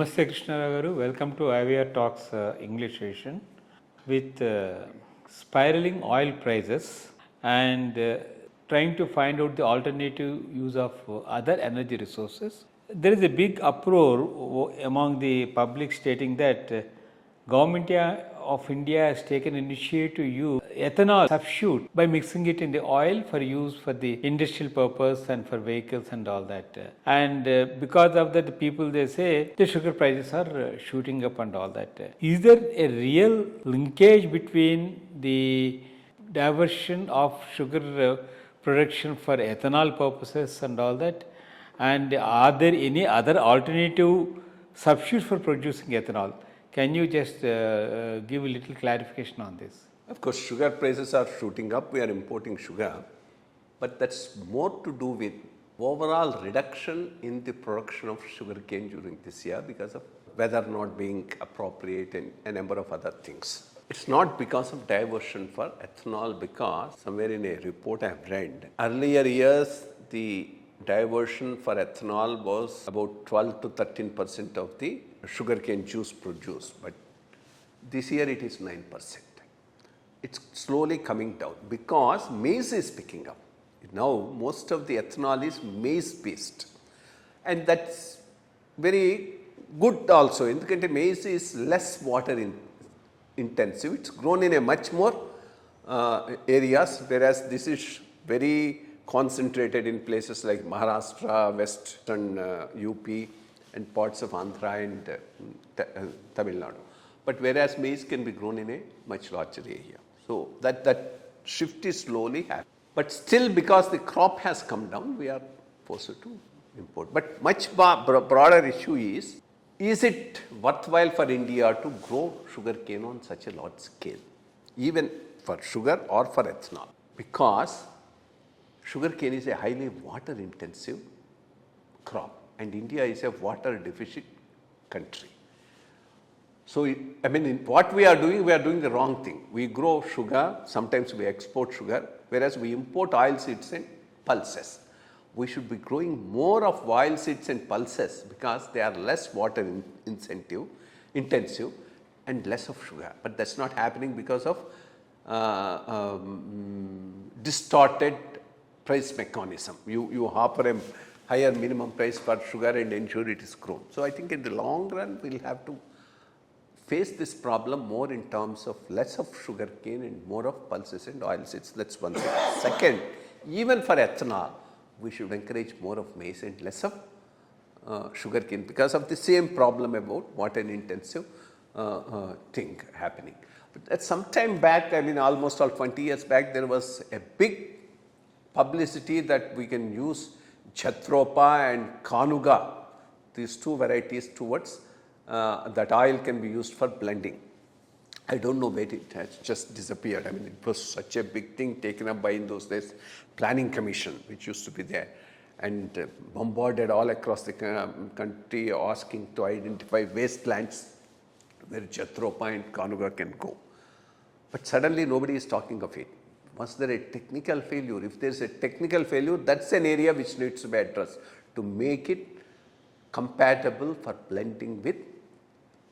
Namaste Krishna Rao garu. Welcome to IYR Talks English session. With spiraling oil prices and trying to find out the alternative use of other energy resources, there is a big uproar among the public stating that Government of India has taken initiative to use ethanol substitute by mixing it in the oil for use for the industrial purpose and for vehicles and all that. And because of that, the people they say the sugar prices are shooting up and all that. Is there a real linkage between the diversion of sugar production for ethanol purposes and all that? And are there any other alternative substitutes for producing ethanol? Can you just give a little clarification on this? Of course, sugar prices are shooting up. We are importing sugar, but that's more to do with overall reduction in the production of sugarcane during this year because of weather not being appropriate and a number of other things. It's not because of diversion for ethanol, because somewhere in a report I have read, earlier years the diversion for ethanol was about 12 to 13% of the sugarcane juice produced, but this year it is 9%. It's slowly coming down because maize is picking up. Now most of the ethanol is maize based, and that's very good also. In the maize is less water intensive. It's grown in a much more areas, whereas this is very concentrated in places like Maharashtra, Western UP and parts of Andhra and Tamil Nadu. But whereas maize can be grown in a much larger area. So that shift is slowly happening. But still, because the crop has come down, we are forced to import. But much broader issue is it worthwhile for India to grow sugarcane on such a large scale, even for sugar or for ethanol? Because sugarcane is a highly water intensive crop and India is a water deficit country. So, what we are doing the wrong thing. We grow sugar, sometimes we export sugar, whereas we import oil seeds and pulses. We should be growing more of oil seeds and pulses because they are less water intensive and less of sugar. But that's not happening because of distorted price mechanism. You offer a higher minimum price for sugar and ensure it is grown. So I think in the long run we'll have to face this problem more in terms of less of sugar cane and more of pulses and oil seeds. That's one thing. Second, even for ethanol, we should encourage more of maize and less of sugar cane because of the same problem about water intensive thing happening. But at some time back, almost all 20 years back, there was a big publicity that we can use Jhatropa and Kanuga, these two varieties towards that oil can be used for blending. I don't know where it has just disappeared. It was such a big thing taken up by in those days planning commission which used to be there and bombarded all across the country asking to identify wastelands where Jhatropa and Kanuga can go. But suddenly nobody is talking of it. Was there a technical failure? If there is a technical failure, that's an area which needs to be addressed to make it compatible for blending with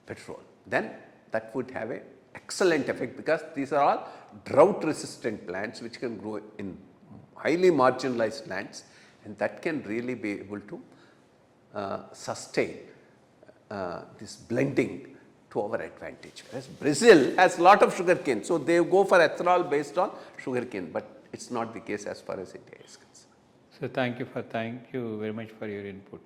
petrol. Then that would have an excellent effect because these are all drought resistant plants which can grow in highly marginalized lands, and that can really be able to sustain this blending to our advantage. Whereas Brazil has a lot of sugarcane, so they go for ethanol based on sugarcane, but it's not the case as far as India is concerned. So thank you very much for your input.